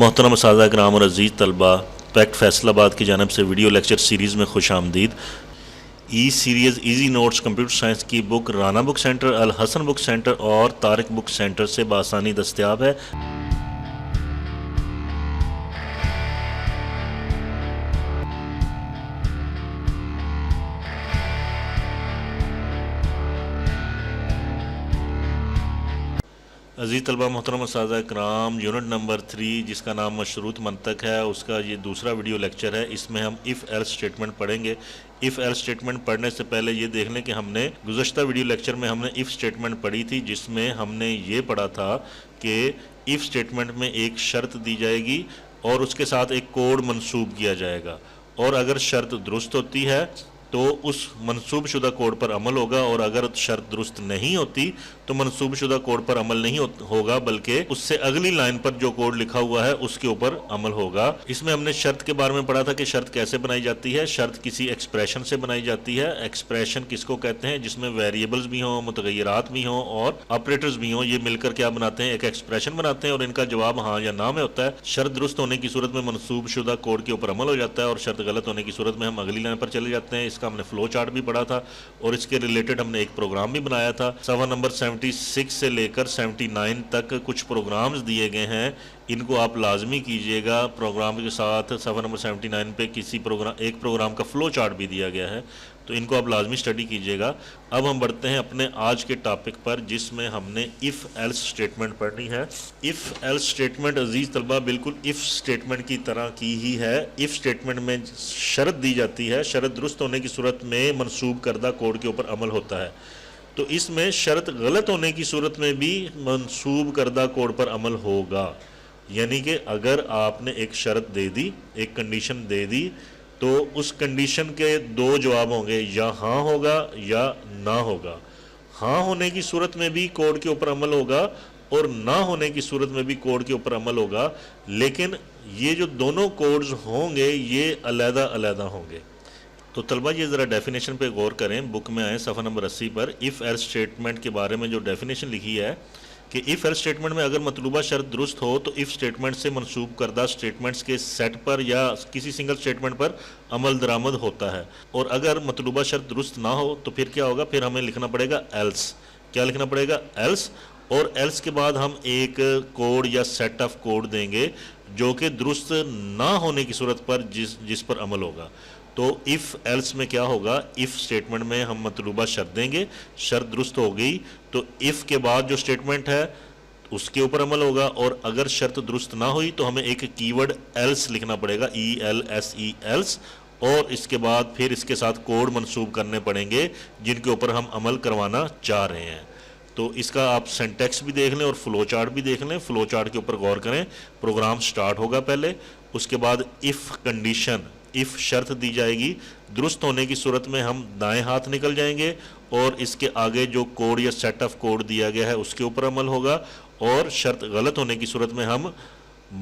محترم اساتذہ کرام اور عزیز طلبہ، پیکٹ فیصل آباد کی جانب سے ویڈیو لیکچر سیریز میں خوش آمدید۔ E series easy notes computer science کی book Rana book centre, Al-Hassan book centre اور طارق بک سینٹر سے بآسانی دستیاب ہے۔ عزیز طلبہ، محترم اساتذہ کرام، یونٹ نمبر 3 جس کا نام مشروط منطق ہے، اس کا یہ دوسرا ویڈیو لیکچر ہے۔ اس میں ہم ایف ایلس اسٹیٹمنٹ پڑھیں گے۔ ایف ایلس اسٹیٹمنٹ پڑھنے سے پہلے یہ دیکھ لیں کہ ہم نے گزشتہ ویڈیو لیکچر میں ہم نے ایف اسٹیٹمنٹ پڑھی تھی، جس میں ہم نے یہ پڑھا تھا کہ ایف اسٹیٹمنٹ میں ایک شرط دی جائے گی اور اس کے ساتھ ایک کوڈ منسوب کیا جائے گا، اور اگر شرط درست ہوتی ہے تو اس منسوب شدہ کوڈ پر عمل ہوگا، اور اگر شرط درست نہیں ہوتی تو منسوب شدہ کوڈ پر عمل نہیں ہوگا، بلکہ اس سے اگلی لائن پر جو کوڈ لکھا ہوا ہے اس کے اوپر عمل ہوگا۔ اس میں ہم نے شرط کے بارے میں پڑھا تھا کہ شرط کیسے بنائی جاتی ہے۔ شرط کسی ایکسپریشن سے بنائی جاتی ہے۔ ایکسپریشن کس کو کہتے ہیں؟ جس میں ویریبلز بھی ہوں، متغیرات بھی ہوں اور آپریٹرز بھی ہوں، یہ مل کر کیا بناتے ہیں؟ ایک ایکسپریشن بناتے ہیں، اور ان کا جواب ہاں یا نہ میں ہوتا ہے۔ شرط درست ہونے کی صورت میں منسوب شدہ کوڈ کے اوپر عمل ہو جاتا ہے، اور شرط غلط ہونے کی صورت میں ہم اگلی لائن پر چلے جاتے ہیں۔ اس کا ہم نے فلو چارٹ بھی پڑھا تھا، اور اس کے ریلیٹڈ ہم نے ایک پروگرام بھی بنایا تھا۔ صفحہ نمبر 76 سے لے کر 79 تک کچھ پروگرامز دیے گئے ہیں، ان کو آپ لازمی کیجئے گا۔ پروگرام کے ساتھ صفحہ نمبر 79 پہ ایک پروگرام کا فلو چارٹ بھی دیا گیا ہے، تو ان کو آپ لازمی اسٹڈی کیجئے گا۔ اب ہم بڑھتے ہیں اپنے آج کے ٹاپک پر، جس میں ہم نے ایف ایلس اسٹیٹمنٹ پڑھنی ہے۔ ایف ایلس اسٹیٹمنٹ عزیز طلبہ بالکل ایف اسٹیٹمنٹ کی طرح کی ہی ہے۔ ایف اسٹیٹمنٹ میں شرط دی جاتی ہے، شرط درست ہونے کی صورت میں منسوب کردہ کوڈ کے اوپر عمل ہوتا ہے۔ تو اس میں شرط غلط ہونے کی صورت میں بھی منسوب کردہ کوڈ پر عمل ہوگا، یعنی کہ اگر آپ نے ایک شرط دے دی، ایک کنڈیشن دے دی، تو اس کنڈیشن کے دو جواب ہوں گے، یا ہاں ہوگا یا نہ ہوگا۔ ہاں ہونے کی صورت میں بھی کوڈ کے اوپر عمل ہوگا، اور نہ ہونے کی صورت میں بھی کوڈ کے اوپر عمل ہوگا، لیکن یہ جو دونوں کوڈز ہوں گے یہ علیحدہ علیحدہ ہوں گے۔ تو طلبہ یہ ذرا ڈیفینیشن پہ غور کریں، بک میں آئیں صفحہ نمبر 80 پر۔ ایف ایلس اسٹیٹمنٹ کے بارے میں جو ڈیفینیشن لکھی ہے کہ ایف ایلس اسٹیٹمنٹ میں اگر مطلوبہ شرط درست ہو تو ایف اسٹیٹمنٹ سے منسوب کردہ اسٹیٹمنٹس کے سیٹ پر یا کسی سنگل اسٹیٹمنٹ پر عمل درآمد ہوتا ہے، اور اگر مطلوبہ شرط درست نہ ہو تو پھر کیا ہوگا؟ پھر ہمیں لکھنا پڑے گا ایلس۔ کیا لکھنا پڑے گا؟ ایلس۔ اور ایلس کے بعد ہم ایک کوڈ یا سیٹ آف کوڈ دیں گے جو کہ درست نہ ہونے کی صورت پر جس پر عمل ہوگا۔ تو ایف ایلس میں کیا ہوگا؟ ایف اسٹیٹمنٹ میں ہم مطلوبہ شرط دیں گے، شرط درست ہو گئی تو ایف کے بعد جو اسٹیٹمنٹ ہے اس کے اوپر عمل ہوگا، اور اگر شرط درست نہ ہوئی تو ہمیں ایک کی ورڈ ایلس لکھنا پڑے گا، ELSE ایلس، اور اس کے بعد پھر اس کے ساتھ کوڈ منسوب کرنے پڑیں گے جن کے اوپر ہم عمل کروانا چاہ رہے ہیں۔ تو اس کا آپ سینٹیکس بھی دیکھ لیں اور فلو چارٹ بھی دیکھ لیں۔ فلو چارٹ کے اوپر غور کریں۔ پروگرام سٹارٹ ہوگا پہلے، اس کے بعد ایف کنڈیشن، ایف شرط دی جائے گی، درست ہونے کی صورت میں ہم دائیں ہاتھ نکل جائیں گے، اور اس کے آگے جو کوڈ یا سیٹ آف کوڈ دیا گیا ہے اس کے اوپر عمل ہوگا، اور شرط غلط ہونے کی صورت میں ہم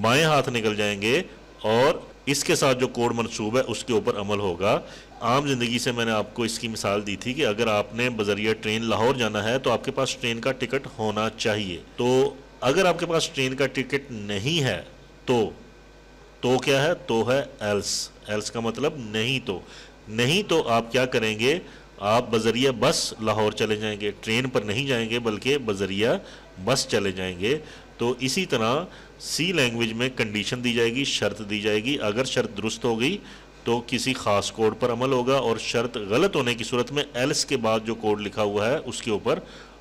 بائیں ہاتھ نکل جائیں گے، اور اس کے ساتھ جو کوڈ منسوب ہے اس کے اوپر عمل ہوگا۔ عام زندگی سے میں نے آپ کو اس کی مثال دی تھی کہ اگر آپ نے بذریعہ ٹرین لاہور جانا ہے تو آپ کے پاس ٹرین کا ٹکٹ ہونا چاہیے۔ تو اگر آپ کے پاس ٹرین کا ٹکٹ نہیں ہے تو کیا ہے؟ تو ہے ایلس۔ ایلس کا مطلب نہیں تو آپ کیا کریں گے؟ آپ بذریعہ بس لاہور چلے جائیں گے، ٹرین پر نہیں جائیں گے بلکہ بذریعہ بس چلے جائیں گے۔ تو اسی طرح سی لینگویج میں کنڈیشن دی جائے گی، شرط دی جائے گی، اگر شرط درست ہو گئی تو کسی خاص کوڈ پر عمل ہوگا، اور شرط غلط ہونے کی صورت میں ایلس کے بعد جو کوڈ لکھا ہوا ہے اس کے اوپر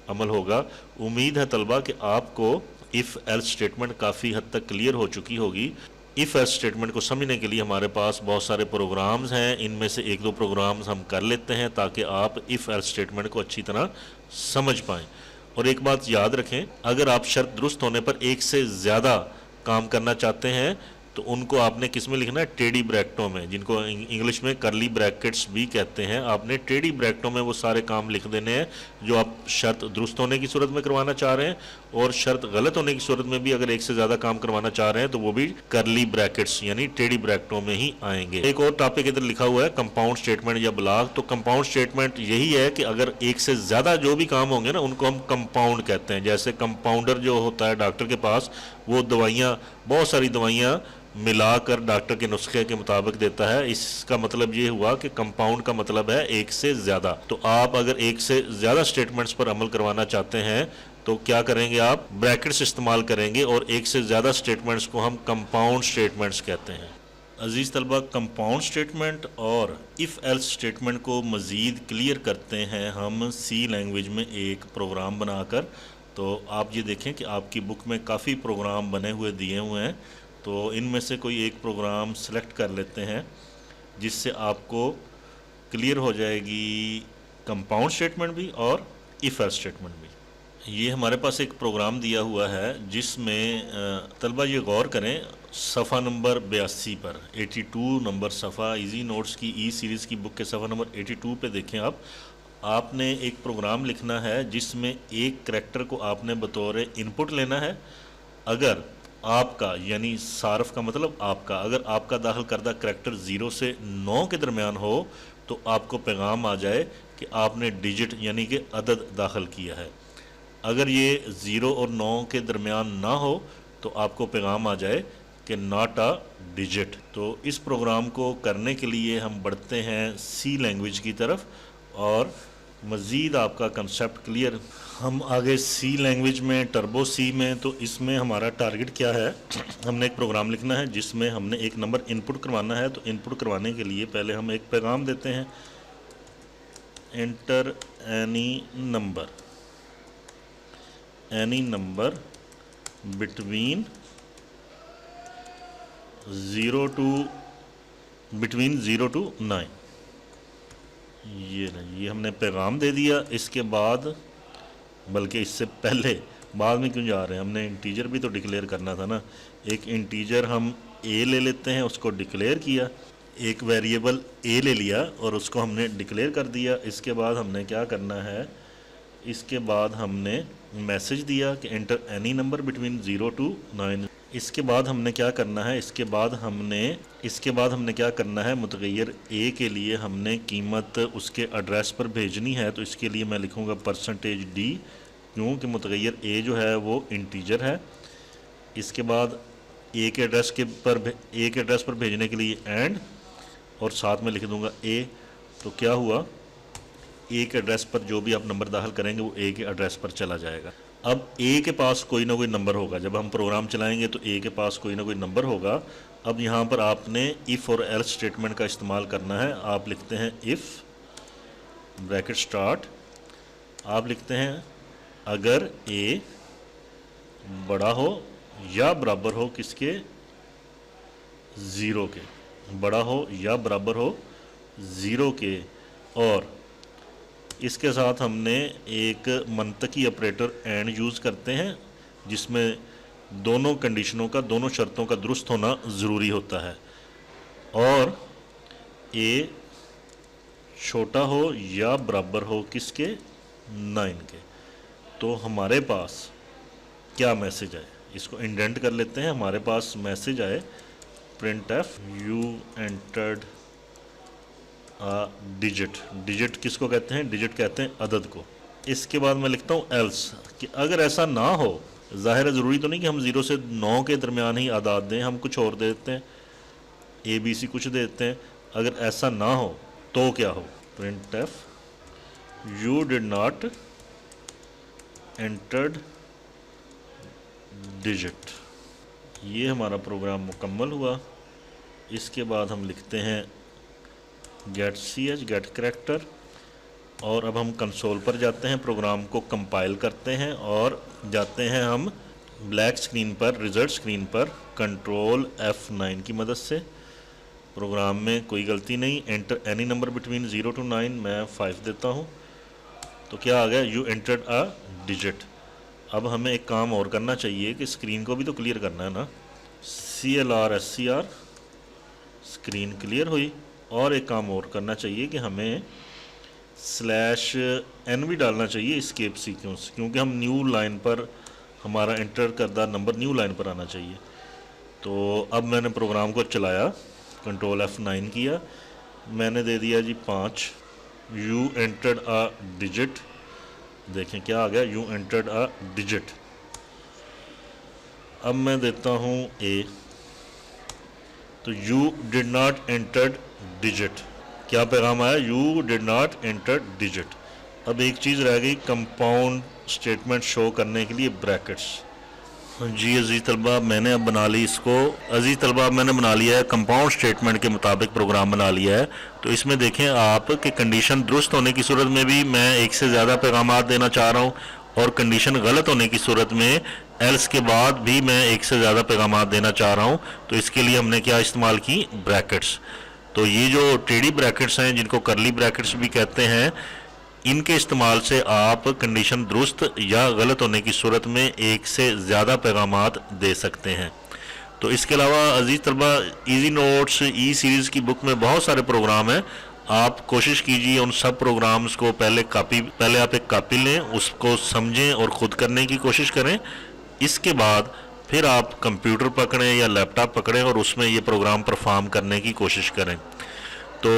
عمل ہوگا۔ امید ہے طلبہ کہ آپ کو ایف ایلس اسٹیٹمنٹ کافی حد تک کلیئر ہو چکی ہوگی۔ ایف ایلس اسٹیٹمنٹ کو سمجھنے کے لیے ہمارے پاس بہت سارے پروگرامز ہیں، ان میں سے ایک دو پروگرامز ہم کر لیتے ہیں تاکہ آپ ایف ایلس اسٹیٹمنٹ کو اچھی طرح سمجھ پائیں۔ اور ایک بات یاد رکھیں، اگر آپ شرط درست ہونے پر ایک سے زیادہ کام کرنا چاہتے ہیں تو ان کو آپ نے کس میں لکھنا ہے؟ ٹیڈی بریکٹوں میں، جن کو انگلش میں کرلی بریکٹس بھی کہتے ہیں۔ آپ نے ٹیڈی بریکٹوں میں وہ سارے کام لکھ دینے ہیں جو آپ شرط درست ہونے کی صورت میں کروانا چاہ رہے ہیں، اور شرط غلط ہونے کی صورت میں بھی اگر ایک سے زیادہ کام کروانا چاہ رہے ہیں تو وہ بھی کرلی بریکٹس یعنی ٹیڈی بریکٹوں میں ہی آئیں گے۔ ایک اور ٹاپک ادھر لکھا ہوا ہے کمپاؤنڈ اسٹیٹمنٹ یا بلاگ۔ تو کمپاؤنڈ اسٹیٹمنٹ یہی ہے کہ اگر ایک سے زیادہ جو بھی کام ہوں گے نا ان کو ہم کمپاؤنڈ کہتے ہیں۔ جیسے کمپاؤنڈر جو ہوتا ہے ڈاکٹر کے پاس، وہ दवाइयाँ, बहुत सारी दवाइयाँ मिला कर डॉक्टर के नुस्खे के मुताबिक देता है। इसका मतलब ये हुआ कि कंपाउंड का मतलब है एक से ज़्यादा। तो आप अगर एक से ज़्यादा स्टेटमेंट्स पर अमल करवाना चाहते हैं तो क्या करेंगे, आप ब्रैकेट्स इस्तेमाल करेंगे और एक से ज़्यादा स्टेटमेंट्स को हम कंपाउंड स्टेटमेंट्स कहते हैं। अजीज़ तलबा, कंपाउंड स्टेटमेंट और इफ़ एल्स स्टेटमेंट को मज़ीद क्लियर करते हैं हम सी लैंग्वेज में एक प्रोग्राम बनाकर। तो आप ये देखें कि आपकी बुक में काफ़ी प्रोग्राम बने हुए दिए हुए हैं, तो इनमें से कोई एक प्रोग्राम सेलेक्ट कर लेते हैं जिससे आपको क्लियर हो जाएगी कंपाउंड स्टेटमेंट भी और इफ़ एल्स स्टेटमेंट भी। ये हमारे पास एक प्रोग्राम दिया हुआ है जिसमें तलबा ये गौर करें, सफ़ा नंबर 82 पर 82 नंबर सफ़ा इजी नोट्स की ई सीरीज़ की बुक के सफ़ा नंबर 82 पे देखें आप। आपने एक प्रोग्राम लिखना है जिसमें एक करैक्टर को आपने बतौर इनपुट लेना है। अगर आपका यानी सारफ का मतलब आपका, अगर आपका दाखिल करदा करैक्टर 0 से 9 के दरमियान हो तो आपको पैगाम आ जाए कि आपने डिजिट यानी कि अदद दाखिल किया है। अगर ये 0 और 9 के दरमियान ना हो तो आपको पैगाम आ जाए कि नॉट अ डिजिट। तो इस प्रोग्राम को करने के लिए हम बढ़ते हैं सी लैंग्वेज की तरफ और मज़ीद आपका कंसेप्ट क्लियर। हम आगे सी लैंग्वेज में, टर्बो सी में, तो इसमें हमारा टारगेट क्या है, हमने एक प्रोग्राम लिखना है जिसमें हमने एक नंबर इनपुट करवाना है। तो इनपुट करवाने के लिए पहले हम एक पैगाम देते हैं, enter any number between 0 to 9। ये हमने पैगाम दे दिया। इसके बाद, बल्कि इससे पहले बाद में क्यों जा रहे हैं, हमने इंटीजर भी तो डिक्लेयर करना था ना। एक इंटीजर हम ए ले लेते हैं, उसको डिक्लेयर किया, एक वेरिएबल ए ले लिया और उसको हमने डिक्लेयर कर दिया। इसके बाद हमने क्या करना है, इसके बाद हमने मैसेज दिया कि enter any number between 0 to 9। इसके बाद हमने क्या करना है, इसके बाद हमने क्या करना है, मुतगैर ए के लिए हमने कीमत उसके एड्रेस पर भेजनी है। तो इसके लिए मैं लिखूँगा %d, क्योंकि मुतगैर ए जो है वो इंटीजर है। इसके बाद ए के एड्रेस पर भेजने के लिए एंड, और साथ में लिख दूंगा ए। तो क्या हुआ, ए के एड्रेस पर जो भी आप नंबर दाखिल करेंगे वो ए के एड्रेस पर चला जाएगा। अब ए के पास कोई ना कोई नंबर होगा, जब हम प्रोग्राम चलाएंगे तो ए के पास कोई ना कोई नंबर होगा। अब यहाँ पर आपने इफ़ और एल्स स्टेटमेंट का इस्तेमाल करना है। आप लिखते हैं इफ़ ब्रैकेट स्टार्ट, आप लिखते हैं अगर ए बड़ा हो या बराबर हो किसके, 0 के, बड़ा हो या बराबर हो 0 के। और इसके साथ हमने एक मंतकी ऑपरेटर एंड यूज़ करते हैं जिसमें दोनों कंडीशनों का, दोनों शर्तों का दुरुस्त होना ज़रूरी होता है। और ए छोटा हो या बराबर हो किसके, 9 के। तो हमारे पास क्या मैसेज आए, इसको इंडेंट कर लेते हैं। हमारे पास मैसेज आए print F you entered digit. Digit किसको कहते हैं, डिजिट कहते हैं अदद को। इसके बाद मैं लिखता हूँ एल्स, कि अगर ऐसा ना हो, ज़ाहिर है ज़रूरी तो नहीं कि हम 0 से 9 के दरमियान ही आदाद दें, हम कुछ और दे देते हैं, ABC कुछ दे देते हैं। अगर ऐसा ना हो तो क्या हो, print F you did not entered digit. ये हमारा प्रोग्राम मुकम्मल हुआ। इसके बाद हम लिखते हैं गेट ch गेट करैक्टर, और अब हम कंसोल पर जाते हैं, प्रोग्राम को कंपाइल करते हैं और जाते हैं हम ब्लैक स्क्रीन पर, रिज़ल्ट स्क्रीन पर कंट्रोल F9 की मदद से। प्रोग्राम में कोई गलती नहीं, enter any number between 0 to 9, मैं 5 देता हूँ। तो क्या आ गया, यू एंटर्ड अ डिजिट। अब हमें एक काम और करना चाहिए कि स्क्रीन को भी तो क्लियर करना है ना। CLR SCR, स्क्रीन क्लियर हुई। और एक काम और करना चाहिए कि हमें /n भी डालना चाहिए एस्केप सीक्वेंस, क्योंकि हम न्यू लाइन पर, हमारा एंटर करदा नंबर न्यू लाइन पर आना चाहिए। तो अब मैंने प्रोग्राम को चलाया, कंट्रोल F9 किया, मैंने दे दिया जी 5, यू एंटर्ड अ डिजिट। देखें क्या आ गया, यू एंटर्ड अ डिजिट। अब मैं देता हूँ ए, तो you did not entered digit, क्या पैगाम आया? You did not enter digit. अब एक चीज़ रह गई कंपाउंड स्टेटमेंट शो करने के लिए ब्रैकेट्स। जी अजीज़ तलबा, मैंने अब बना ली इसको। अजीज़ तलबा, मैंने बना लिया है कंपाउंड स्टेटमेंट के मुताबिक प्रोग्राम बना लिया है। तो इसमें देखें आप कि कंडीशन दुरुस्त होने की सूरत में भी मैं एक से ज़्यादा पैगाम देना चाह रहा हूँ, और कंडीशन गलत होने की सूरत में एल्स के बाद भी मैं एक से ज़्यादा पैगाम देना चाह रहा हूँ। तो इसके लिए हमने क्या इस्तेमाल की? ब्रैकेट्स। तो ये जो टेढ़ी ब्रैकेट्स हैं, जिनको करली ब्रैकेट्स भी कहते हैं, इनके इस्तेमाल से आप कंडीशन दुरुस्त या गलत होने की सूरत में एक से ज़्यादा पैगामात दे सकते हैं। तो इसके अलावा अजीज़ तलबा, इजी नोट्स ई सीरीज़ की बुक में बहुत सारे प्रोग्राम हैं। आप कोशिश कीजिए उन सब प्रोग्राम्स को पहले आप एक कॉपी लें, उसको समझें और ख़ुद करने की कोशिश करें। इसके बाद फिर आप कंप्यूटर पकड़ें या लैपटॉप पकड़ें और उसमें ये प्रोग्राम परफॉर्म करने की कोशिश करें। तो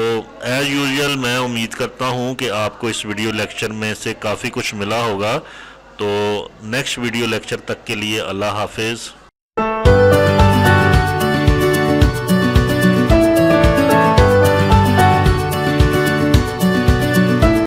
एज़ यूजुअल मैं उम्मीद करता हूँ कि आपको इस वीडियो लेक्चर में से काफ़ी कुछ मिला होगा। तो नेक्स्ट वीडियो लेक्चर तक के लिए अल्लाह हाफिज़।